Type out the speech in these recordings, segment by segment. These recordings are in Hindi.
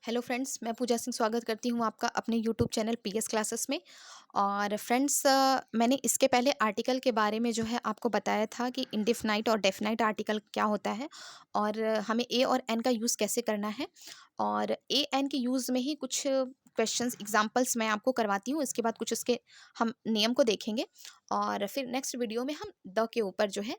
हेलो फ्रेंड्स, मैं पूजा सिंह स्वागत करती हूँ आपका अपने यूट्यूब चैनल पीएस क्लासेस में। और फ्रेंड्स, मैंने इसके पहले आर्टिकल के बारे में जो है आपको बताया था कि इंडेफिनाइट और डेफिनाइट आर्टिकल क्या होता है और हमें ए और एन का यूज़ कैसे करना है। और ए एन के यूज़ में ही कुछ क्वेश्चंस एग्जांपल्स मैं आपको करवाती हूँ। इसके बाद कुछ उसके हम नियम को देखेंगे और फिर नेक्स्ट वीडियो में हम द के ऊपर जो है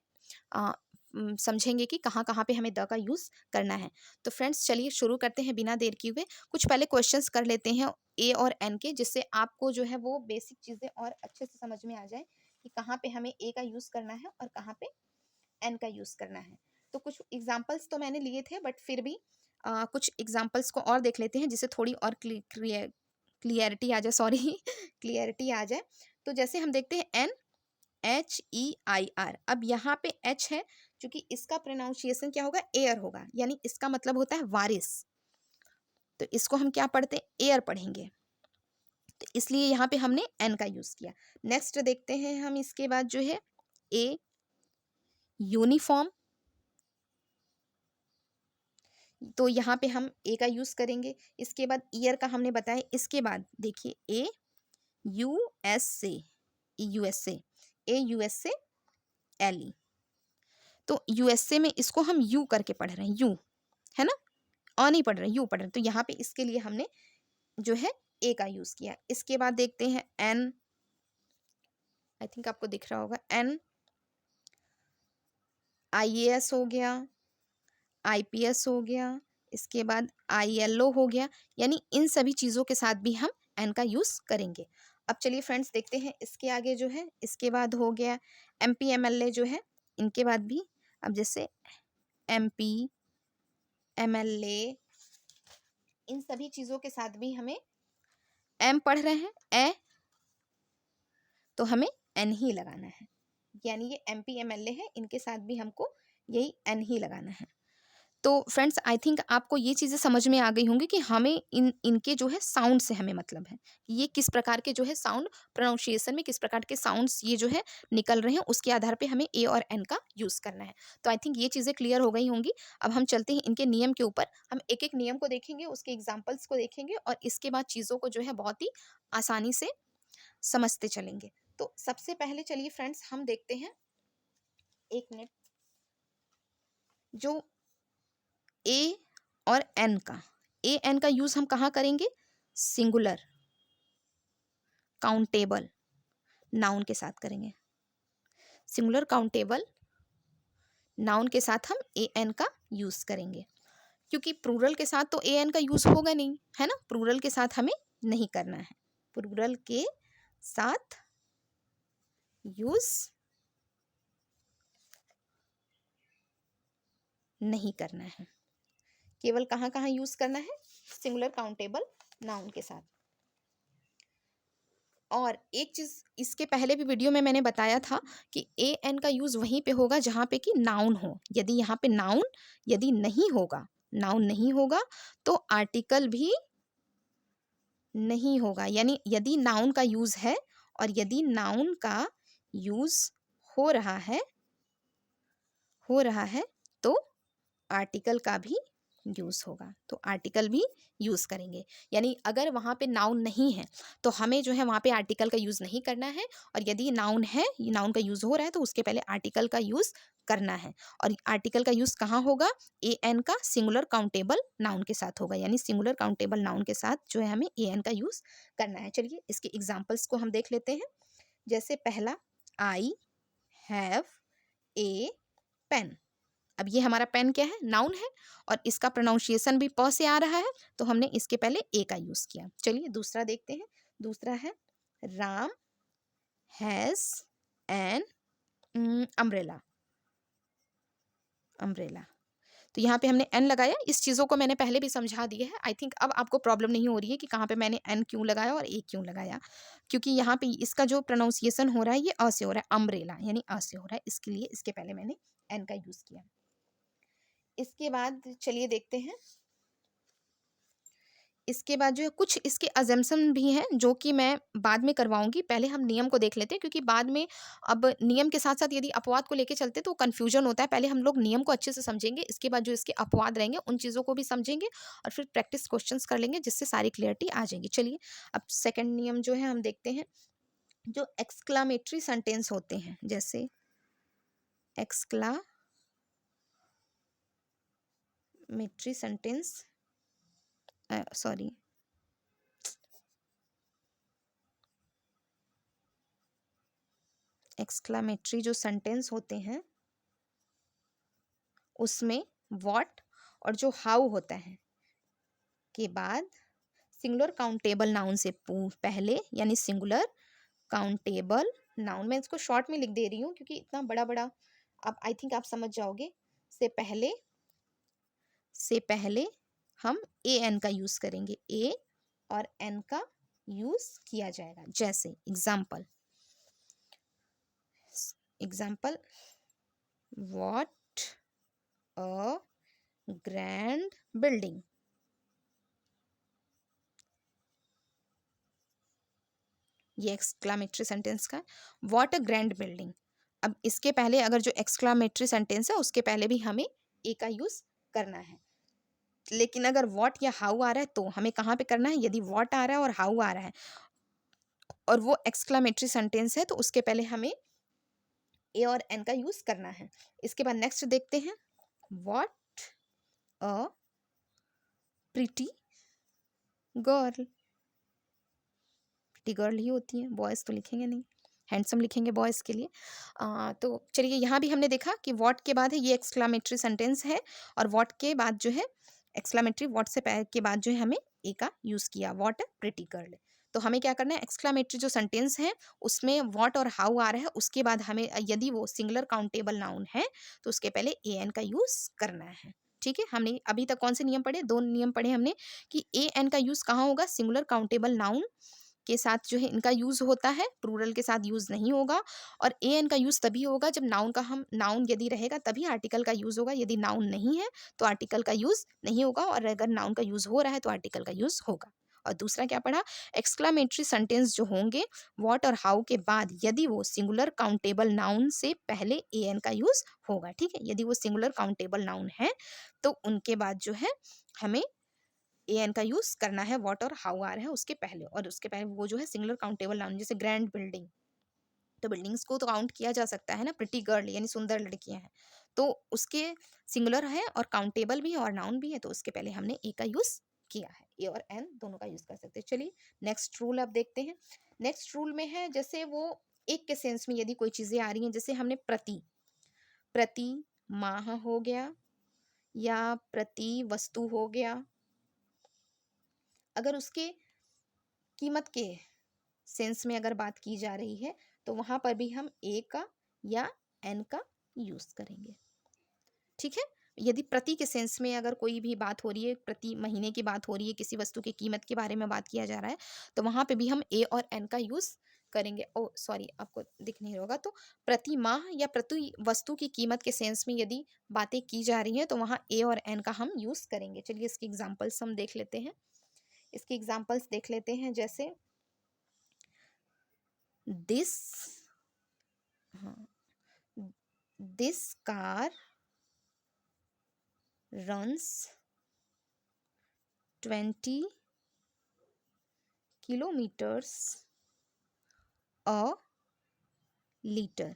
अ, समझेंगे कि कहाँ कहाँ पे हमें द का यूज़ करना है। तो फ्रेंड्स, चलिए शुरू करते हैं बिना देर किए हुए। कुछ पहले क्वेश्चंस कर लेते हैं ए और एन के, जिससे आपको जो है वो बेसिक चीज़ें और अच्छे से समझ में आ जाए कि कहाँ पे हमें ए का यूज़ करना है और कहाँ पे एन का यूज़ करना है। तो कुछ एग्जांपल्स तो मैंने लिए थे, बट फिर भी कुछ एग्जांपल्स को और देख लेते हैं जिससे थोड़ी और क्लियरिटी आ जाए, सॉरी क्लियरिटी आ जाए। तो जैसे हम देखते हैं एन, HEIR। अब यहाँ पे एच है, क्योंकि इसका प्रोनाउंसिएशन क्या होगा, एयर होगा, यानी इसका मतलब होता है वारिस। तो इसको हम क्या पढ़ते हैं, एयर पढ़ेंगे। तो इसलिए यहाँ पे हमने एन का यूज किया। नेक्स्ट देखते हैं हम, इसके बाद जो है ए, यूनिफॉर्म। तो यहाँ पे हम ए का यूज करेंगे। इसके बाद ईयर का हमने बताया। इसके बाद देखिए ए, USA, यूएसए, AUSALE। तो यूएसए में इसको हम यू करके पढ़ रहे हैं, यू, है ना। नहीं पढ़ रहे, यू पढ़ रहे हैं। तो यहाँ पे इसके लिए हमने जो है ए का यूज किया। इसके बाद देखते हैं एन। आई थिंक आपको दिख रहा होगा, एन, IAS हो गया, IPS हो गया, इसके बाद ILO हो गया। यानी इन सभी चीज़ों के साथ भी हम एन का यूज़ करेंगे। अब चलिए फ्रेंड्स, देखते हैं इसके आगे जो है। इसके बाद हो गया MPMLA जो है, इनके बाद भी अब जैसे MPMLA, इन सभी चीज़ों के साथ भी हमें एम पढ़ रहे हैं, ए, तो हमें एन ही लगाना है। यानी ये MPMLA है, इनके साथ भी हमको यही एन ही लगाना है। तो फ्रेंड्स, आई थिंक आपको ये चीज़ें समझ में आ गई होंगी कि हमें इनके जो है साउंड से हमें मतलब है कि ये किस प्रकार के जो है साउंड, प्रोनाउंसिएशन में किस प्रकार के साउंड्स ये जो है निकल रहे हैं, उसके आधार पे हमें ए और एन का यूज़ करना है। तो आई थिंक ये चीज़ें क्लियर हो गई होंगी। अब हम चलते हैं इनके नियम के ऊपर। हम एक एक नियम को देखेंगे, उसके एग्जाम्पल्स को देखेंगे और इसके बाद चीज़ों को जो है बहुत ही आसानी से समझते चलेंगे। तो सबसे पहले चलिए फ्रेंड्स, हम देखते हैं, एक मिनट, जो ए और एन का, ए एन का यूज हम कहाँ करेंगे, सिंगुलर काउंटेबल नाउन के साथ करेंगे। सिंगुलर काउंटेबल नाउन के साथ हम ए एन का यूज करेंगे, क्योंकि प्लूरल के साथ तो ए एन का यूज होगा नहीं, है ना। प्लूरल के साथ हमें नहीं करना है, प्लूरल के साथ यूज नहीं करना है। केवल कहाँ कहाँ यूज करना है, सिंगुलर काउंटेबल नाउन के साथ। और एक चीज़, इसके पहले भी वीडियो में मैंने बताया था कि ए एन का यूज़ वहीं पे होगा जहाँ पे कि नाउन हो। यदि यहाँ पे नाउन यदि नहीं होगा, नाउन नहीं होगा, तो आर्टिकल भी नहीं होगा। यानी यदि नाउन का यूज़ है और यदि नाउन का यूज़ हो रहा है, तो आर्टिकल का भी यूज़ होगा। तो आर्टिकल भी यूज़ करेंगे। यानी अगर वहाँ पे नाउन नहीं है तो हमें जो है वहाँ पे आर्टिकल का यूज़ नहीं करना है, और यदि नाउन है, नाउन का यूज़ हो रहा है, तो उसके पहले आर्टिकल का यूज़ करना है। और आर्टिकल का यूज़ कहाँ होगा, ए एन का सिंगुलर काउंटेबल नाउन के साथ होगा। यानी सिंगुलर काउंटेबल नाउन के साथ जो है हमें ए एन का यूज़ करना है। चलिए इसके एग्जाम्पल्स को हम देख लेते हैं। जैसे पहला, आई हैव ए पेन। अब ये हमारा पेन क्या है, नाउन है, और इसका प्रोनाउंसिएशन भी प से आ रहा है, तो हमने इसके पहले ए का यूज किया। चलिए दूसरा देखते हैं। दूसरा है, Ram has an umbrella. Umbrella, तो यहाँ पे हमने एन लगाया। इस चीज़ों को मैंने पहले भी समझा दिया है। आई थिंक अब आपको प्रॉब्लम नहीं हो रही है कि कहाँ पे मैंने एन क्यों लगाया और ए क्यों लगाया, क्योंकि यहाँ पे इसका जो प्रोनाउंसिएशन हो रहा है ये अ से हो रहा है, अम्ब्रेला यानी अ से हो रहा है, इसके लिए इसके पहले मैंने एन का यूज किया। इसके बाद चलिए देखते हैं, इसके बाद जो है कुछ इसके अजम्पशन भी हैं जो कि मैं बाद में करवाऊँगी। पहले हम नियम को देख लेते हैं, क्योंकि बाद में अब नियम के साथ-साथ यदि अपवाद को लेके चलते तो कन्फ्यूजन होता है। पहले हम लोग नियम को अच्छे से समझेंगे, इसके बाद जो इसके अपवाद रहेंगे उन चीज़ों को भी समझेंगे और फिर प्रैक्टिस क्वेश्चंस कर लेंगे, जिससे सारी क्लैरिटी आ जाएगी। चलिए, अब सेकंड नियम जो है हम देखते हैं। जो एक्सक्लेमेटरी सेंटेंस होते हैं, जैसे एक्सक्लेमेटरी सेंटेंस सॉरी एक्सक्लेमेटरी जो सेंटेंस होते हैं उसमें व्हाट और जो हाउ होता है के बाद सिंगुलर काउंटेबल नाउन से पहले, यानी सिंगुलर काउंटेबल नाउन, मैं इसको शॉर्ट में लिख दे रही हूँ क्योंकि इतना बड़ा बड़ा आप आई थिंक आप समझ जाओगे। से पहले हम ए एन का यूज करेंगे, ए और एन का यूज किया जाएगा। जैसे example what a grand building. ये एक्सक्लामेटरी सेंटेंस का व्हाट अ ग्रैंड बिल्डिंग। अब इसके पहले अगर जो एक्सक्लामेटरी सेंटेंस है उसके पहले भी हमें ए का यूज करना है, लेकिन अगर व्हाट या हाउ आ रहा है तो हमें कहाँ पे करना है। यदि व्हाट आ रहा है और हाउ आ रहा है और वो एक्सक्लामेटरी सेंटेंस है तो उसके पहले हमें ए और एन का यूज करना है। इसके बाद नेक्स्ट देखते हैं, what a pretty girl. Pretty girl ही होती है, बॉयज तो लिखेंगे नहीं, हैंडसम लिखेंगे बॉयज के लिए। तो चलिए, यहाँ भी हमने देखा कि व्हाट के बाद है ये एक्सक्लामेटरी सेंटेंस है, और व्हाट के बाद जो है एक्सक्लामेटरी व्हाट से के बाद जो है हमें ए का यूज किया, व्हाट प्रिटी गर्ल। तो हमें क्या करना है, एक्सक्लामेटरी जो सेंटेंस है उसमें व्हाट और हाउ आ रहा है, उसके बाद हमें यदि वो सिंगुलर काउंटेबल नाउन है तो उसके पहले ए एन का यूज करना है। ठीक है, हमने अभी तक कौन से नियम पढ़े, दो नियम पढ़े हमने कि ए एन का यूज कहाँ होगा, सिंगुलर काउंटेबल नाउन के साथ जो है इनका यूज होता है, प्लूरल के साथ यूज नहीं होगा। और ए एन का यूज तभी होगा जब नाउन यदि रहेगा तभी आर्टिकल का यूज होगा, यदि नाउन नहीं है तो आर्टिकल का यूज नहीं होगा, और अगर नाउन का यूज हो रहा है तो आर्टिकल का यूज होगा। और दूसरा क्या पढ़ा, एक्सक्लामेटरी सेंटेंस जो होंगे व्हाट और हाउ के बाद यदि वो सिंगुलर काउंटेबल नाउन से पहले ए एन का यूज होगा। ठीक है, यदि वो सिंगुलर काउंटेबल नाउन है तो उनके बाद जो है हमें ए एन का यूज करना है, व्हाट और हाउ आ रहा है उसके पहले, और उसके पहले वो जो है सिंगुलर काउंटेबल नाउन, जैसे ग्रैंड बिल्डिंग, तो बिल्डिंग्स को तो काउंट किया जा सकता है ना, प्रिटी गर्ल यानी सुंदर लड़कियां हैं, तो उसके सिंगुलर है और काउंटेबल भी है और नाउन भी है, तो उसके पहले हमने ए का यूज किया है, ए और एन दोनों का यूज कर सकते हैं। चलिए, नेक्स्ट रूल अब देखते हैं। नेक्स्ट रूल में है, जैसे वो एक के सेंस में यदि कोई चीजें आ रही हैं, जैसे हमने प्रति, प्रति माह हो गया या प्रति वस्तु हो गया, अगर उसके कीमत के सेंस में अगर बात की जा रही है तो वहां पर भी हम ए का या एन का यूज करेंगे। ठीक है, यदि प्रति के सेंस में अगर कोई भी बात हो रही है, प्रति महीने की बात हो रही है, किसी वस्तु की कीमत के बारे में बात किया जा रहा है, तो वहां पे भी हम ए और एन का यूज करेंगे। ओ सॉरी, आपको दिख नहीं होगा, तो प्रति माह या प्रति वस्तु की कीमत के सेंस में यदि बातें की जा रही हैं तो वहां ए और एन का हम यूज करेंगे। चलिए, इसके एग्जाम्पल्स हम देख लेते हैं। इसके एग्जाम्पल्स देख लेते हैं, जैसे दिस, हाँ, this car runs 20 kilometers a litre.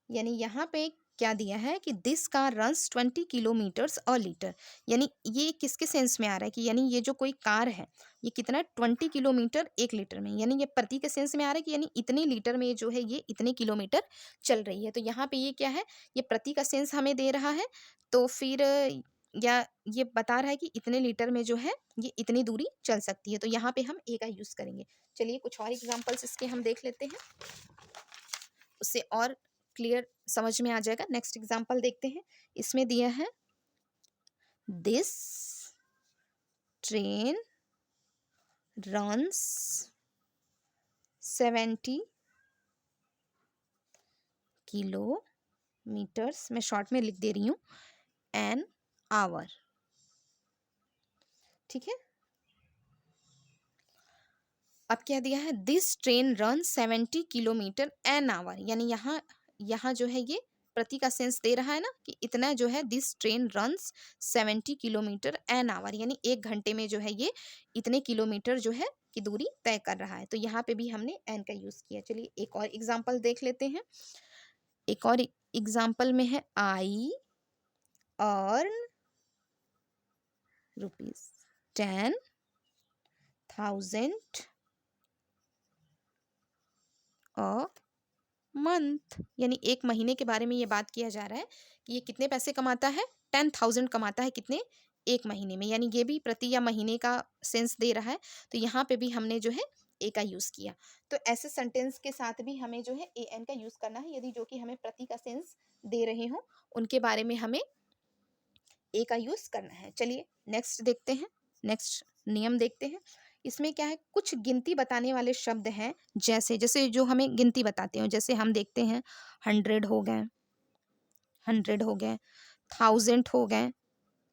यानी यहाँ पे क्या दिया है कि this car runs 20 kilometres a litre, यानी ये किसके सेंस में आ रहा है कि यानी ये जो कोई कार है ये कितना है, 20 किलोमीटर एक लीटर में, यानी ये प्रति के सेंस में आ रहा है कि यानी इतने लीटर में जो है ये इतने किलोमीटर चल रही है। तो यहाँ पे ये क्या है, ये प्रति का सेंस हमें दे रहा है, तो फिर या ये बता रहा है कि इतने लीटर में जो है ये इतनी दूरी चल सकती है, तो यहाँ पे हम ए का यूज करेंगे। चलिए, कुछ और एग्जाम्पल्स इसके हम देख लेते हैं, उससे और क्लियर समझ में आ जाएगा। नेक्स्ट एग्जांपल देखते हैं, इसमें दिया है दिस ट्रेन रन्स 70 किलोमीटर्स, मैं शॉर्ट में लिख दे रही हूँ, एन आवर। ठीक है। अब क्या दिया है, this train run 70 kilometre an hour, यानी यहाँ यहाँ जो है ये प्रति का सेंस दे रहा है ना कि इतना जो है, this train runs 70 kilometre an hour, यानी 1 घंटे में जो है ये इतने किलोमीटर जो है की दूरी तय कर रहा है। तो यहाँ पे भी हमने एन का यूज किया। चलिए एक और एग्जाम्पल देख लेते हैं। एक और एग्जाम्पल में है, आई अर्न ₹10,000 अ मंथ, यानी 1 महीने के बारे में ये बात किया जा रहा है कि ये कितने पैसे कमाता है, 10,000 कमाता है कितने, 1 महीने में, यानी ये भी प्रति या महीने का सेंस दे रहा है। तो यहाँ पे भी हमने जो है ए का यूज किया। तो ऐसे सेंटेंस के साथ भी हमें जो है ए एन का यूज करना है, यदि जो कि हमें प्रति का सेंस दे रहे हो उनके बारे में हमें ए का यूज करना है। चलिए नेक्स्ट देखते हैं, नेक्स्ट नियम देखते हैं। इसमें क्या है, कुछ गिनती बताने वाले शब्द हैं, जैसे जैसे जो हमें गिनती बताते हो, जैसे हम देखते हैं 100 हो गए, 100 हो गए, 1000 हो गए,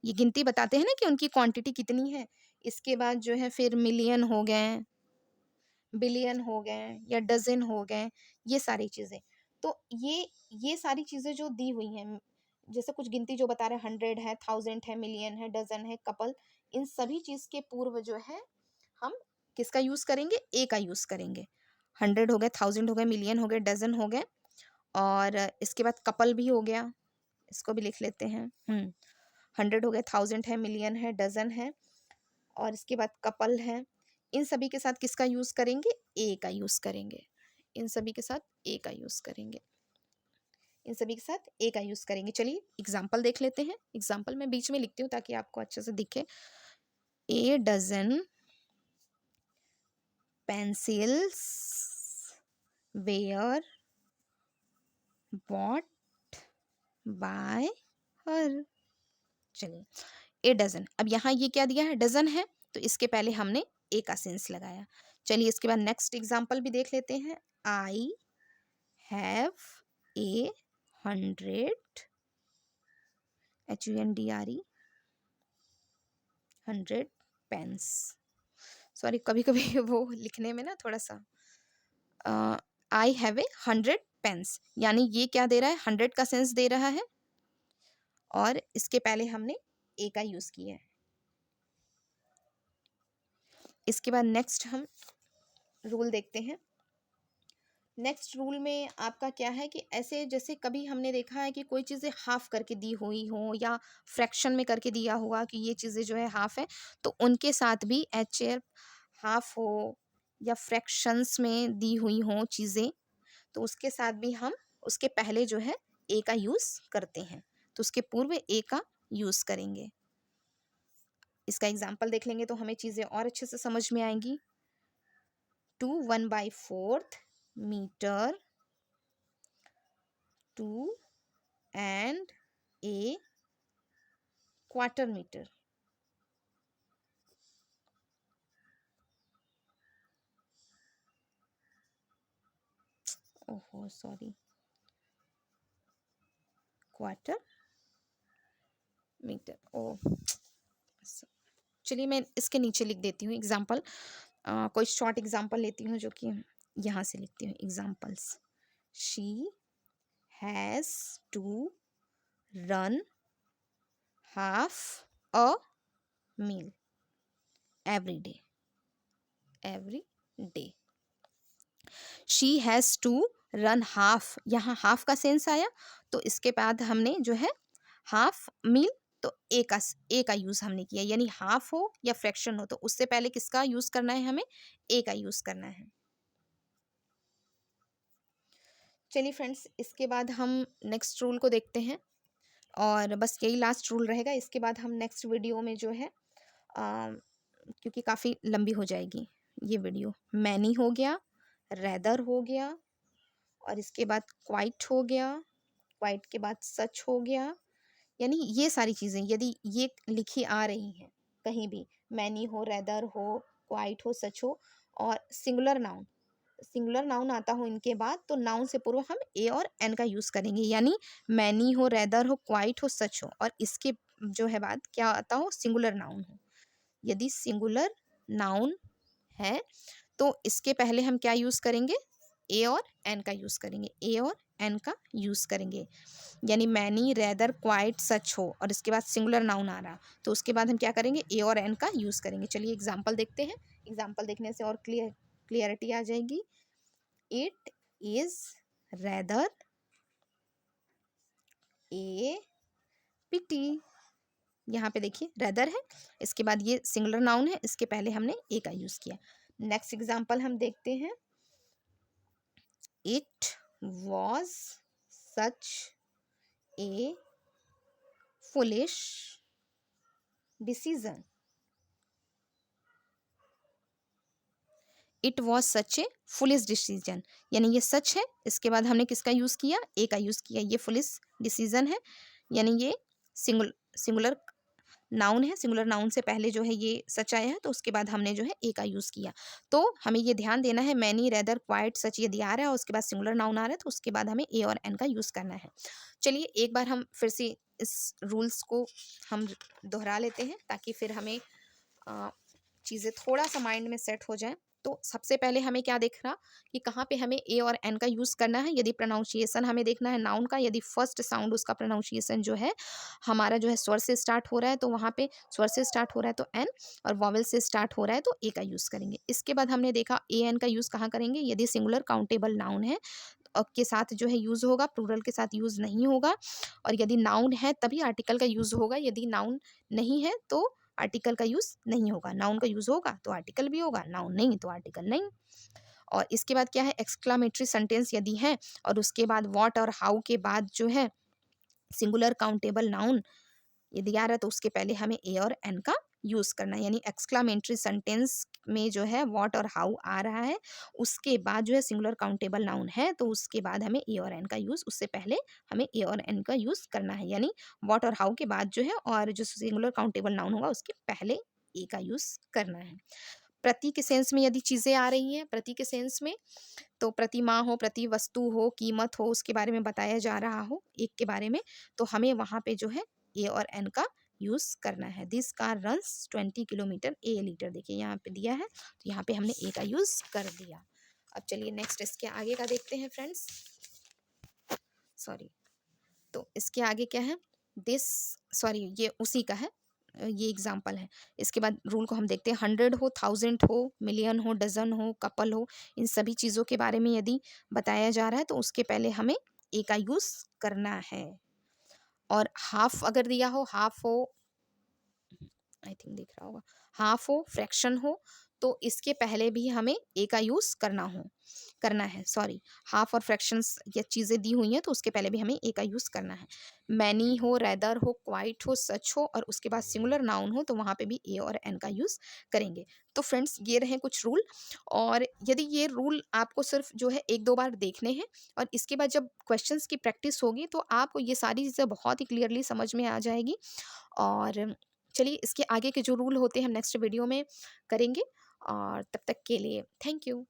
ये गिनती बताते हैं ना कि उनकी क्वांटिटी कितनी है। इसके बाद जो है फिर मिलियन हो गए, बिलियन हो गए या डजन हो गए, ये सारी चीजें। तो ये सारी चीजें जो दी हुई हैं, जैसे कुछ गिनती जो बता रहे हैं, 100 है, 1000 है, मिलियन है, डजन है, कपल, इन सभी चीज के पूर्व जो है हम किसका यूज करेंगे, ए का यूज करेंगे। 100 हो गए, 1000 हो गए, मिलियन हो गए, डजन हो गए, और इसके बाद कपल भी हो गया, इसको भी लिख लेते हैं। 100 हो गए, 1000 है, मिलियन है, डजन है, और इसके बाद कपल है। इन सभी के साथ किसका यूज करेंगे, ए का यूज करेंगे। इन सभी के साथ ए का यूज करेंगे, इन सभी के साथ ए का यूज करेंगे। चलिए एग्जाम्पल देख लेते हैं। एग्जाम्पल मैं बीच में लिखती हूँ ताकि आपको अच्छे से दिखे। A dozen pencils were bought by her. चलिए ए डजन, अब यहाँ ये क्या दिया है, डजन है, तो इसके पहले हमने ए का सेंस लगाया। चलिए इसके बाद नेक्स्ट एग्जाम्पल भी देख लेते हैं। I have a 100, HUNDRE 100 pens. Sorry, कभी कभी वो लिखने में ना थोड़ा सा, आई हैव ए 100 पेन्स, यानी ये क्या दे रहा है, 100 का सेंस दे रहा है, और इसके पहले हमने ए का यूज किया है। इसके बाद नेक्स्ट हम रूल देखते हैं। नेक्स्ट रूल में आपका क्या है कि ऐसे जैसे कभी हमने देखा है कि कोई चीज़ें हाफ करके दी हुई हो या फ्रैक्शन में करके दिया हुआ कि ये चीज़ें जो है हाफ है, तो उनके साथ भी एच हाफ हो या फ्रैक्शंस में दी हुई हो चीज़ें, तो उसके साथ भी हम उसके पहले जो है ए का यूज़ करते हैं, तो उसके पूर्व ए का यूज़ करेंगे। इसका एग्जाम्पल देख लेंगे तो हमें चीज़ें और अच्छे से समझ में आएंगी। 2 1/4 metre, 2 and a quarter meter। ओहो सॉरी, क्वार्टर मीटर। ओ चलिए मैं इसके नीचे लिख देती हूँ एग्जाम्पल, कोई शॉर्ट एग्जाम्पल लेती हूँ जो कि यहाँ से लिखती हूँ examples. She has to run half a mile every day, every day. She has to run half, यहाँ हाफ का सेंस आया, तो इसके बाद हमने जो है हाफ मील, तो ए का यूज हमने किया, यानी हाफ हो या फ्रैक्शन हो तो उससे पहले किसका यूज करना है, हमें ए का यूज करना है। चलिए फ्रेंड्स, इसके बाद हम नेक्स्ट रूल को देखते हैं, और बस यही लास्ट रूल रहेगा। इसके बाद हम नेक्स्ट वीडियो में जो है क्योंकि काफ़ी लंबी हो जाएगी ये वीडियो, मैनी हो गया, रेदर हो गया, और इसके बाद क्वाइट हो गया, क्वाइट के बाद सच हो गया, यानी ये सारी चीज़ें यदि ये लिखी आ रही हैं कहीं भी, मैनी हो, रेदर हो, क्वाइट हो, सच हो, और सिंगुलर नाउन आता हो इनके बाद, तो नाउन से पूर्व हम ए और एन का यूज़ करेंगे, यानी मैनी हो, रेदर हो, क्वाइट हो, सच हो, और इसके जो है बाद क्या आता हो, सिंगुलर नाउन हो। यदि सिंगुलर नाउन है तो इसके पहले हम क्या यूज़ करेंगे, ए और एन का यूज़ करेंगे, ए और एन का यूज़ करेंगे। यानी मैनी, रेदर, क्वाइट, सच हो और इसके बाद सिंगुलर नाउन आ रहा तो उसके बाद हम क्या करेंगे, ए और एन का यूज़ करेंगे। चलिए एग्जाम्पल देखते हैं, एग्जाम्पल देखने से और क्लियरिटी आ जाएगी। इट इज रेदर ए पिटी, यहाँ पे देखिए रेदर है, इसके बाद ये सिंगुलर नाउन है, इसके पहले हमने ए का यूज़ किया। नेक्स्ट एग्जाम्पल हम देखते हैं। It was such A foolish decision. It was such A foolish decision, यानी ये सच है, इसके बाद हमने किसका यूज़ किया, ए का यूज़ किया। ये फुलिश डिसीजन है, यानी ये सिंगुलर नाउन है, सिंगुलर नाउन से पहले जो है ये सच आया है तो उसके बाद हमने जो है ए का यूज़ किया। तो हमें ये ध्यान देना है, मैनी, रेदर, क्वाइट, सच यदि आ रहा है और उसके बाद सिंगुलर नाउन आ रहा है तो उसके बाद हमें ए और एन का यूज़ करना है। चलिए एक बार हम फिर से इस रूल्स को हम दोहरा लेते हैं ताकि फिर हमें चीज़ें थोड़ा सा माइंड में सेट हो जाए। तो सबसे पहले हमें क्या देख रहा कि कहाँ पे हमें ए और एन का यूज़ करना है। यदि प्रोनाउंसिएशन हमें देखना है नाउन का, यदि फर्स्ट साउंड उसका प्रोनाउंसिएशन जो है हमारा जो है स्वर से स्टार्ट हो रहा है तो वहाँ पे स्वर से स्टार्ट हो रहा है तो एन, और वॉवेल से स्टार्ट हो रहा है तो ए का यूज़ करेंगे। इसके बाद हमने देखा ए एन का यूज़ कहाँ करेंगे, यदि सिंगुलर काउंटेबल नाउन है के साथ जो है यूज़ होगा, प्लूरल के साथ यूज़ नहीं होगा। और यदि नाउन है तभी आर्टिकल का यूज़ होगा, यदि नाउन नहीं है तो आर्टिकल का यूज़ नहीं होगा। नाउन का यूज़ होगा तो आर्टिकल भी होगा, नाउन नहीं तो आर्टिकल नहीं। और इसके बाद क्या है, एक्सक्लामेटरी सेंटेंस यदि है और उसके बाद व्हाट और हाउ के बाद जो है सिंगुलर काउंटेबल नाउन यदि आ रहा है तो उसके पहले हमें ए और एन का यूज़ करना है। यानी एक्सक्लामेटरी सेंटेंस में जो है व्हाट और हाउ आ रहा है, उसके बाद जो है सिंगुलर काउंटेबल नाउन है तो उसके बाद हमें ए और एन का यूज़, उससे पहले हमें ए और एन का यूज़ करना है। यानी व्हाट और हाउ के बाद जो है और जो सिंगुलर काउंटेबल नाउन होगा उसके पहले ए का यूज़ करना है। प्रति के सेंस में यदि चीज़ें आ रही हैं, प्रति के सेंस में तो प्रतिमा हो, प्रति वस्तु हो, कीमत हो, उसके बारे में बताया जा रहा हो एक के बारे में, तो हमें वहाँ पे जो है ए और एन का यूज़ करना है। This car runs 20 kilometre A litre, देखिए यहाँ पे दिया है तो यहाँ पे हमने ए का यूज़ कर दिया। अब चलिए नेक्स्ट इसके आगे का देखते हैं फ्रेंड्स, सॉरी, तो इसके आगे क्या है, दिस, सॉरी ये उसी का है, ये एग्जाम्पल है। इसके बाद रूल को हम देखते हैं। 100 हो, 1000 हो, मिलियन हो, डजन हो, कपल हो, इन सभी चीज़ों के बारे में यदि बताया जा रहा है तो उसके पहले हमें ए का यूज़ करना है। और हाफ अगर दिया हो, हाफ हो, आई थिंक दिख रहा होगा, हाफ हो, फ्रैक्शन हो, तो इसके पहले भी हमें ए का यूज़ करना है, सॉरी, हाफ और फ्रैक्शंस ये चीज़ें दी हुई हैं तो उसके पहले भी हमें ए का यूज़ करना है। मैनी हो, रेदर हो, क्वाइट हो, सच हो और उसके बाद सिंगुलर नाउन हो तो वहाँ पे भी ए और एन का यूज़ करेंगे। तो फ्रेंड्स ये रहे कुछ रूल, और यदि ये रूल आपको सिर्फ जो है 1-2 बार देखने हैं और इसके बाद जब क्वेश्चंस की प्रैक्टिस होगी तो आपको ये सारी चीज़ें बहुत ही क्लियरली समझ में आ जाएगी। और चलिए इसके आगे के जो रूल होते हैं हम नेक्स्ट वीडियो में करेंगे, और तब तक के लिए थैंक यू।